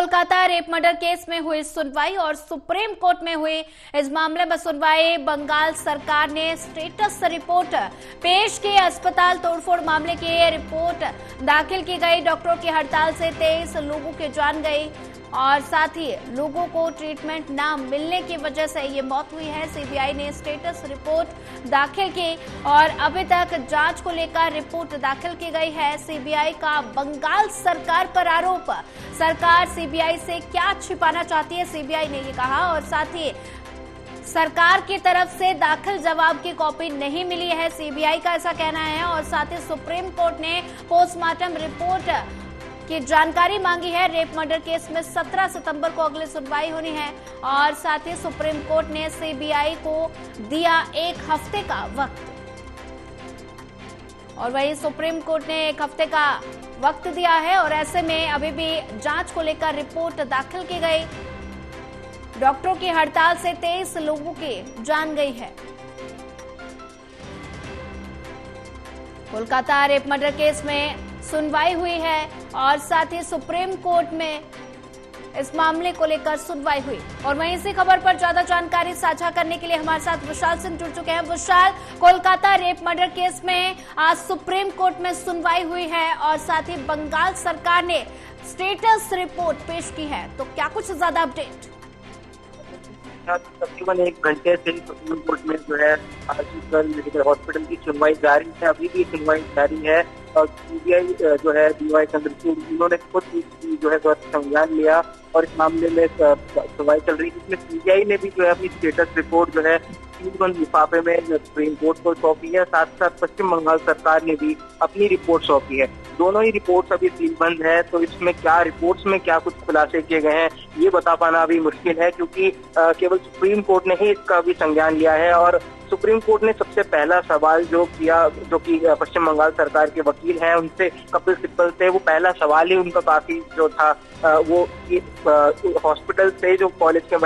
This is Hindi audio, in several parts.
कोलकाता रेप मर्डर केस में हुई सुनवाई और सुप्रीम कोर्ट में हुई इस मामले में सुनवाई। बंगाल सरकार ने स्टेटस रिपोर्ट पेश की। अस्पताल तोड़फोड़ मामले की रिपोर्ट दाखिल की गई। डॉक्टरों की हड़ताल से 23 लोगों की जान गई और साथ ही लोगों को ट्रीटमेंट न मिलने की वजह से ये मौत हुई है। सीबीआई ने स्टेटस रिपोर्ट दाखिल की और अभी तक जांच को लेकर रिपोर्ट दाखिल की गई है। सीबीआई का बंगाल सरकार पर आरोप। सरकार सीबीआई से क्या छिपाना चाहती है, सीबीआई ने ये कहा। और साथ ही सरकार की तरफ से दाखिल जवाब की कॉपी नहीं मिली है, सीबीआई का ऐसा कहना है। और साथ ही सुप्रीम कोर्ट ने पोस्टमार्टम रिपोर्ट की जानकारी मांगी है। रेप मर्डर केस में 17 सितंबर को अगली सुनवाई होनी है और साथ ही सुप्रीम कोर्ट ने सीबीआई को दिया 1 हफ्ते का वक्त। और वहीं सुप्रीम कोर्ट ने 1 हफ्ते का वक्त दिया है और ऐसे में अभी भी जांच को लेकर रिपोर्ट दाखिल की गई। डॉक्टरों की हड़ताल से 23 लोगों की जान गई है। कोलकाता रेप मर्डर केस में सुनवाई हुई है और साथ ही सुप्रीम कोर्ट में इस मामले को लेकर सुनवाई हुई। और वहीं इसी खबर पर ज्यादा जानकारी साझा करने के लिए हमारे साथ विशाल सिंह जुड़ चुके हैं। विशाल, कोलकाता रेप मर्डर केस में आज सुप्रीम कोर्ट में सुनवाई हुई है और साथ ही बंगाल सरकार ने स्टेटस रिपोर्ट पेश की है, तो क्या कुछ ज्यादा अपडेट? तकरीबन 1 घंटे से सुप्रीम कोर्ट में जो है आरजीकर मेडिकल हॉस्पिटल की सुनवाई जारी है। अभी भी सुनवाई जारी है और सीबीआई जो है डीवाई चंद्रचूड़, उन्होंने खुद जो है संज्ञान लिया और इस मामले में सुनवाई चल रही है, जिसमें सीबीआई ने भी जो है अपनी स्टेटस रिपोर्ट जो है सीलबंद लिफाफे में सुप्रीम कोर्ट को सौंपी है। साथ साथ पश्चिम बंगाल सरकार ने भी अपनी रिपोर्ट सौंपी है। दोनों ही रिपोर्ट्स अभी सीलबंद है, तो इसमें क्या रिपोर्ट्स में क्या कुछ खुलासे किए गए हैं ये बता पाना अभी मुश्किल है, क्योंकि केवल सुप्रीम कोर्ट ने ही इसका भी संज्ञान लिया है। और सुप्रीम कोर्ट ने सबसे पहला सवाल जो किया, जो कि पश्चिम बंगाल सरकार के वकील हैं उनसे, कपिल सिब्बल से, वो पहला सवाल ही उनका काफी जो था वो हॉस्पिटल से जो कॉलेज के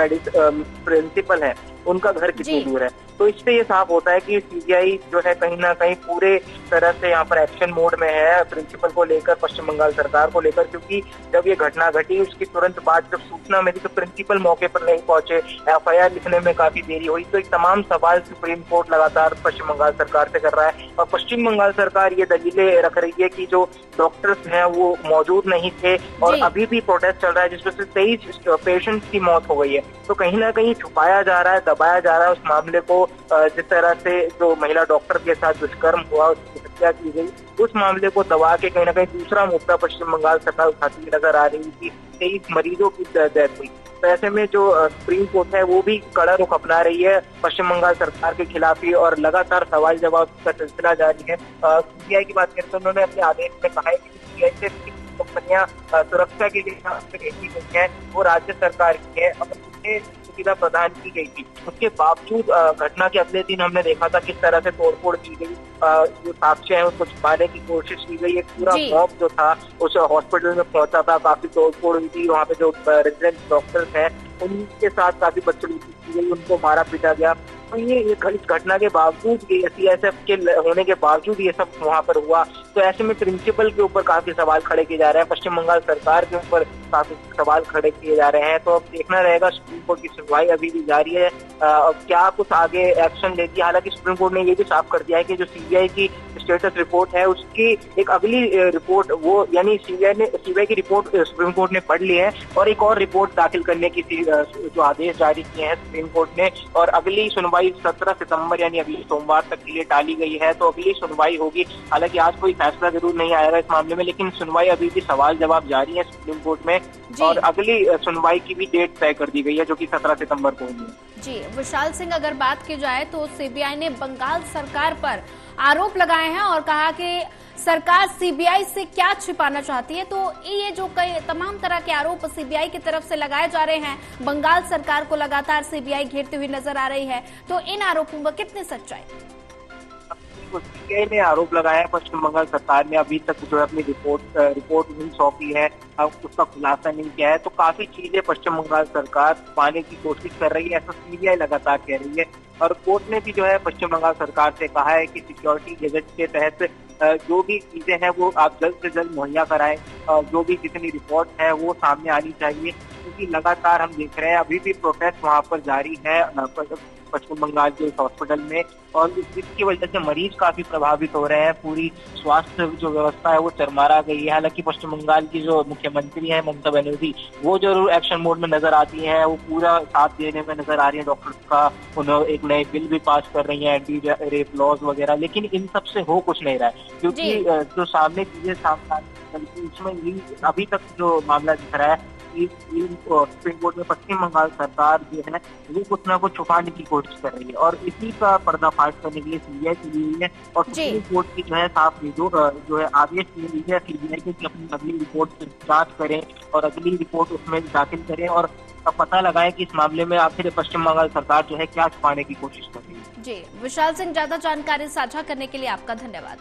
प्रिंसिपल है उनका घर कितनी दूर है। तो इससे ये साफ होता है कि सीबीआई जो है कहीं ना कहीं पूरे तरह से यहाँ पर एक्शन मोड में है प्रिंसिपल को लेकर, पश्चिम बंगाल सरकार को लेकर, क्योंकि जब ये घटना घटी उसकी तुरंत बाद जब सूचना मिली तो प्रिंसिपल मौके पर नहीं पहुंचे, एफआईआर लिखने में काफी देरी हुई। तो ये तमाम सवाल सुप्रीम कोर्ट लगातार पश्चिम बंगाल सरकार से कर रहा है और पश्चिम बंगाल सरकार ये दलीलें रख रही है कि जो डॉक्टर्स हैं वो मौजूद नहीं थे और अभी भी प्रोटेस्ट चल रहा है, जिसमें से 23 पेशेंट्स की मौत हो गई है। तो कहीं ना कहीं छुपाया जा रहा है, दबाया जा रहा है उस मामले को। जिस तरह से जो महिला डॉक्टर के साथ दुष्कर्म हुआ, उसकी हत्या की गई, उस मामले को दबा के कहीं ना कहीं दूसरा मुद्दा पश्चिम बंगाल सरकार उठाती नजर आ रही थी। 23 मरीजों की डेथ हुई। तो ऐसे में जो सुप्रीम कोर्ट है वो भी कड़ा रुख अपना रही है पश्चिम बंगाल सरकार के खिलाफ ही और लगातार सवाल जवाब का सिलसिला जारी है। सीबीआई की बात करें तो उन्होंने अपने आदेश में कहा है कि सीबीआई से कंपनियां सुरक्षा के लिए भेजी गई है वो राज्य सरकार की है और उन्हें सुविधा प्रदान की गई थी। उसके बावजूद घटना के अगले दिन हमने देखा था किस तरह से तोड़फोड़ की गई, जो साक्ष्य है उसको छुपाने की कोशिश की गई। एक पूरा मॉब जो था उस हॉस्पिटल में पहुंचा था, काफी तोड़फोड़ हुई थी। वहाँ पे जो रेजिडेंट डॉक्टर्स हैं उनके साथ काफी बदसलूकी की गई, उनको मारा पीटा गया। तो ये इस घटना के बावजूद, सीएसएफ के होने के बावजूद ये सब वहाँ पर हुआ। तो ऐसे में प्रिंसिपल के ऊपर काफी सवाल खड़े किए जा रहे हैं, पश्चिम बंगाल सरकार के ऊपर काफी सवाल खड़े किए जा रहे हैं। तो अब देखना रहेगा, सुप्रीम कोर्ट की सुनवाई अभी भी जारी है, क्या कुछ आगे एक्शन लेती है। हालांकि सुप्रीम कोर्ट ने ये भी साफ कर दिया है कि जो सीबीआई की स्टेटस रिपोर्ट है उसकी एक अगली रिपोर्ट, वो यानी सीबीआई की रिपोर्ट सुप्रीम कोर्ट ने पढ़ ली है और एक और रिपोर्ट दाखिल करने की जो आदेश जारी किए हैं सुप्रीम कोर्ट ने, और अगली सुनवाई 17 सितंबर यानी अगले सोमवार तक के लिए टाली गई है। तो अगली सुनवाई होगी। हालांकि आज कोई फैसला जरूर नहीं आएगा इस मामले में, लेकिन सुनवाई अभी भी सवाल जवाब जारी है सुप्रीम कोर्ट में और अगली सुनवाई की भी डेट तय कर दी गई है जो कि 17 सितंबर को होगी। जी विशाल सिंह, अगर बात की जाए तो सीबीआई ने बंगाल सरकार पर आरोप लगाए हैं और कहा कि सरकार सीबीआई से क्या छिपाना चाहती है। तो ये जो कई तमाम तरह के आरोप सीबीआई की तरफ से लगाए जा रहे हैं, बंगाल सरकार को लगातार सीबीआई घेरती हुई नजर आ रही है, तो इन आरोपों में कितनी सच्चाई? सीबीआई ने आरोप लगाया है पश्चिम बंगाल सरकार ने अभी तक जो है अपनी रिपोर्ट नहीं सौंपी है, अब उसका खुलासा नहीं किया है। तो काफी चीजें पश्चिम बंगाल सरकार पाने की कोशिश कर रही है, ऐसा सीबीआई लगातार कह रही है। और कोर्ट ने भी जो है पश्चिम बंगाल सरकार से कहा है कि सिक्योरिटी गैजेट के तहत जो भी चीजें हैं वो आप जल्द से जल्द मुहैया कराएं। जो भी जितनी रिपोर्ट है वो सामने आनी चाहिए, क्योंकि लगातार हम देख रहे हैं अभी भी प्रोटेस्ट वहां पर जारी है पश्चिम बंगाल के इस हॉस्पिटल में, और जिसकी वजह से मरीज काफी प्रभावित हो रहे हैं। पूरी स्वास्थ्य जो व्यवस्था है वो चरमरा गई है। हालांकि पश्चिम बंगाल की जो मुख्यमंत्री है ममता बनर्जी, वो जरूर एक्शन मोड में नजर आती है, वो पूरा साथ देने में नजर आ रही है डॉक्टर्स का। उन्होंने एक नए बिल भी पास कर रही है, एंटी रेप लॉज वगैरह, लेकिन इन सब से हो कुछ नहीं रहा है, क्योंकि जो सामने चीजें सामने उसमें अभी तक जो मामला दिख रहा है सुप्रीम कोर्ट में पश्चिम बंगाल सरकार जो है वो कुछ ना कुछ छुपाने की कोशिश कर रही है, और इसी का पर्दाफाश करने के लिए सीबीआई चली हुई है। और सुप्रीम कोर्ट की जो है साफ जो है आदेश दी हुई है सीबीआई को कि अपनी अगली रिपोर्ट की जांच करें और अगली रिपोर्ट उसमें दाखिल करें, और पता लगाएं कि इस मामले में आखिर पश्चिम बंगाल सरकार जो है क्या छुपाने की कोशिश कर रही है। जी, विशाल सिंह, ज्यादा जानकारी साझा करने के लिए आपका धन्यवाद।